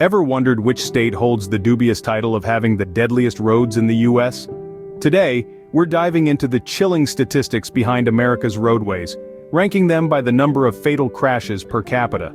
Ever wondered which state holds the dubious title of having the deadliest roads in the US? Today, we're diving into the chilling statistics behind America's roadways, ranking them by the number of fatal crashes per capita.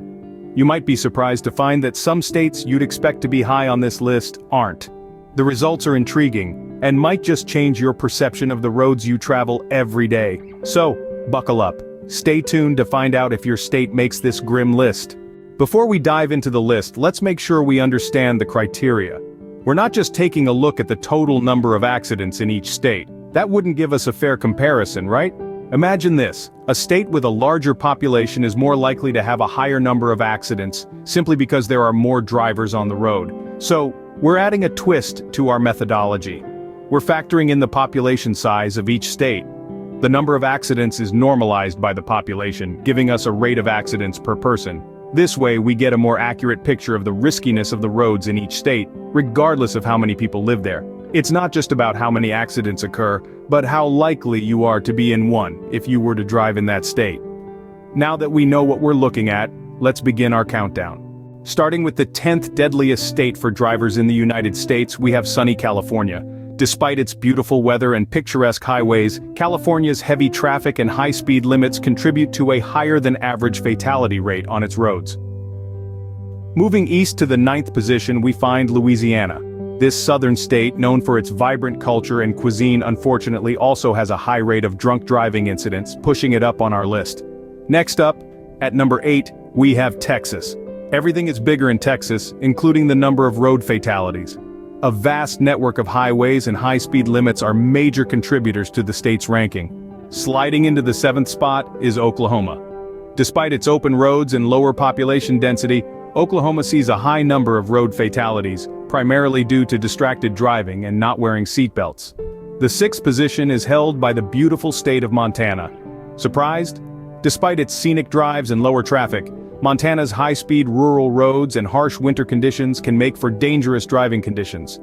You might be surprised to find that some states you'd expect to be high on this list aren't. The results are intriguing, and might just change your perception of the roads you travel every day. So, buckle up. Stay tuned to find out if your state makes this grim list. Before we dive into the list, let's make sure we understand the criteria. We're not just taking a look at the total number of accidents in each state. That wouldn't give us a fair comparison, right? Imagine this: a state with a larger population is more likely to have a higher number of accidents, simply because there are more drivers on the road. So, we're adding a twist to our methodology. We're factoring in the population size of each state. The number of accidents is normalized by the population, giving us a rate of accidents per person. This way we get a more accurate picture of the riskiness of the roads in each state, regardless of how many people live there. It's not just about how many accidents occur, but how likely you are to be in one if you were to drive in that state. Now that we know what we're looking at, let's begin our countdown. Starting with the 10th deadliest state for drivers in the United States, we have sunny California. Despite its beautiful weather and picturesque highways, California's heavy traffic and high-speed limits contribute to a higher-than-average fatality rate on its roads. Moving east to the 9th position, we find Louisiana. This southern state, known for its vibrant culture and cuisine, unfortunately also has a high rate of drunk driving incidents, pushing it up on our list. Next up, at number 8, we have Texas. Everything is bigger in Texas, including the number of road fatalities. A vast network of highways and high-speed limits are major contributors to the state's ranking. Sliding into the 7th spot is Oklahoma. Despite its open roads and lower population density, Oklahoma sees a high number of road fatalities, primarily due to distracted driving and not wearing seatbelts. The 6th position is held by the beautiful state of Montana. Surprised? Despite its scenic drives and lower traffic, Montana's high-speed rural roads and harsh winter conditions can make for dangerous driving conditions.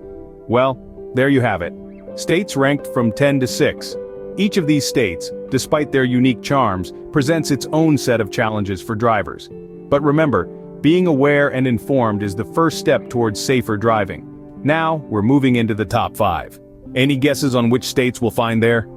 Well, there you have it. States ranked from 10 to 6. Each of these states, despite their unique charms, presents its own set of challenges for drivers. But remember, being aware and informed is the first step towards safer driving. Now, we're moving into the top 5. Any guesses on which states we'll find there?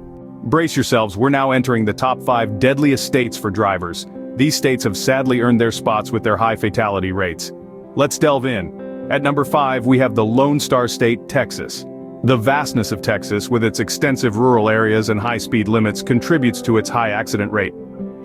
Brace yourselves, we're now entering the top 5 deadliest states for drivers. These states have sadly earned their spots with their high fatality rates. Let's delve in. At number 5, we have the Lone Star State, Texas. The vastness of Texas, with its extensive rural areas and high-speed limits, contributes to its high accident rate.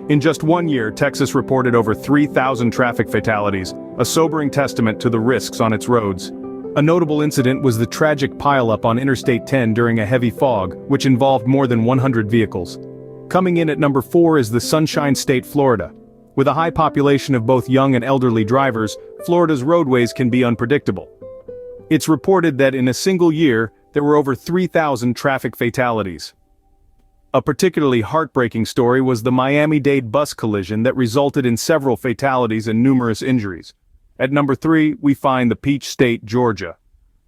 In just 1 year, Texas reported over 3,000 traffic fatalities, a sobering testament to the risks on its roads. A notable incident was the tragic pileup on Interstate 10 during a heavy fog, which involved more than 100 vehicles. Coming in at number 4 is the Sunshine State, Florida. With a high population of both young and elderly drivers, Florida's roadways can be unpredictable. It's reported that in a single year, there were over 3,000 traffic fatalities. A particularly heartbreaking story was the Miami-Dade bus collision that resulted in several fatalities and numerous injuries. At number 3, we find the Peach State, Georgia.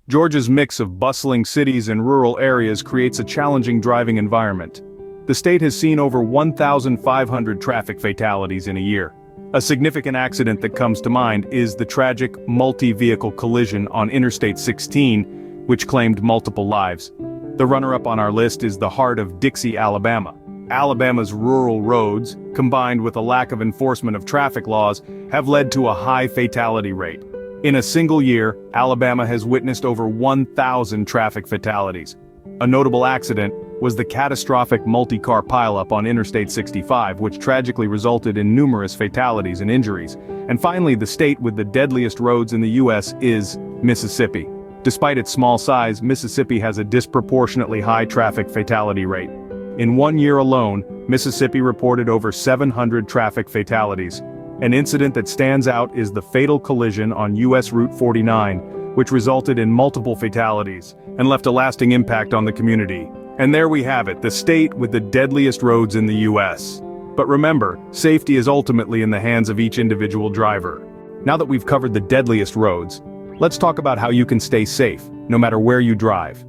Georgia's mix of bustling cities and rural areas creates a challenging driving environment. The state has seen over 1,500 traffic fatalities in a year. A significant accident that comes to mind is the tragic multi-vehicle collision on Interstate 16, which claimed multiple lives. The runner-up on our list is the heart of Dixie, Alabama. Alabama's rural roads, combined with a lack of enforcement of traffic laws, have led to a high fatality rate. In a single year, Alabama has witnessed over 1,000 traffic fatalities. A notable accident was the catastrophic multi-car pileup on Interstate 65, which tragically resulted in numerous fatalities and injuries. And finally, the state with the deadliest roads in the US is Mississippi. Despite its small size, Mississippi has a disproportionately high traffic fatality rate. In 1 year alone, Mississippi reported over 700 traffic fatalities. An incident that stands out is the fatal collision on US Route 49, which resulted in multiple fatalities and left a lasting impact on the community. And there we have it, the state with the deadliest roads in the US. But remember, safety is ultimately in the hands of each individual driver. Now that we've covered the deadliest roads, let's talk about how you can stay safe, no matter where you drive.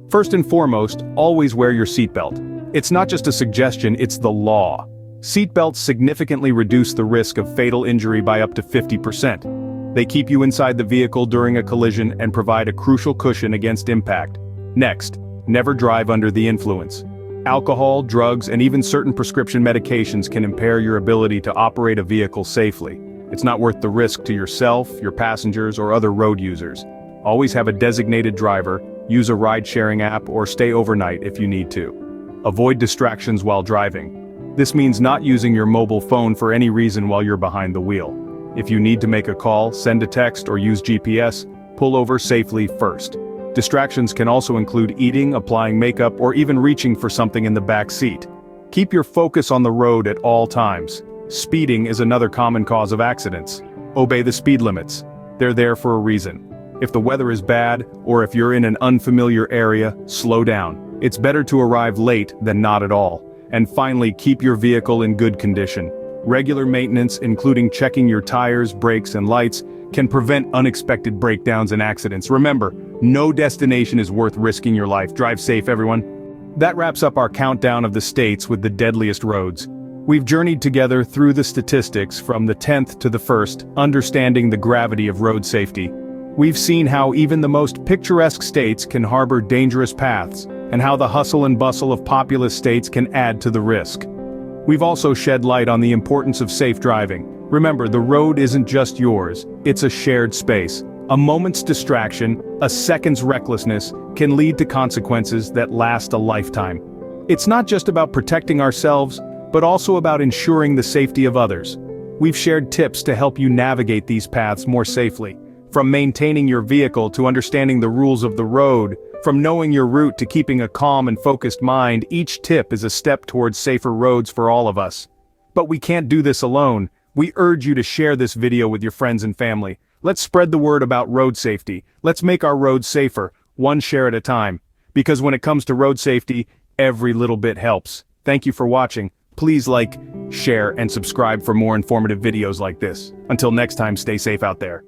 First and foremost, always wear your seatbelt. It's not just a suggestion, it's the law. Seatbelts significantly reduce the risk of fatal injury by up to 50%. They keep you inside the vehicle during a collision and provide a crucial cushion against impact. Next, never drive under the influence. Alcohol, drugs, and even certain prescription medications can impair your ability to operate a vehicle safely. It's not worth the risk to yourself, your passengers, or other road users. Always have a designated driver, use a ride-sharing app, or stay overnight if you need to. Avoid distractions while driving. This means not using your mobile phone for any reason while you're behind the wheel. If you need to make a call, send a text, or use GPS, pull over safely first. Distractions can also include eating, applying makeup, or even reaching for something in the back seat. Keep your focus on the road at all times. Speeding is another common cause of accidents. Obey the speed limits. They're there for a reason. If the weather is bad, or if you're in an unfamiliar area, slow down. It's better to arrive late than not at all. And finally, keep your vehicle in good condition. Regular maintenance, including checking your tires, brakes, and lights, can prevent unexpected breakdowns and accidents. Remember, no destination is worth risking your life. Drive safe, everyone. That wraps up our countdown of the states with the deadliest roads. We've journeyed together through the statistics from the 10th to the 1st, understanding the gravity of road safety. We've seen how even the most picturesque states can harbor dangerous paths, and how the hustle and bustle of populous states can add to the risk. We've also shed light on the importance of safe driving. Remember, the road isn't just yours, it's a shared space. A moment's distraction, a second's recklessness, can lead to consequences that last a lifetime. It's not just about protecting ourselves, but also about ensuring the safety of others. We've shared tips to help you navigate these paths more safely. From maintaining your vehicle to understanding the rules of the road, from knowing your route to keeping a calm and focused mind, each tip is a step towards safer roads for all of us. But we can't do this alone. We urge you to share this video with your friends and family. Let's spread the word about road safety. Let's make our roads safer, one share at a time. Because when it comes to road safety, every little bit helps. Thank you for watching. Please like, share, and subscribe for more informative videos like this. Until next time, stay safe out there.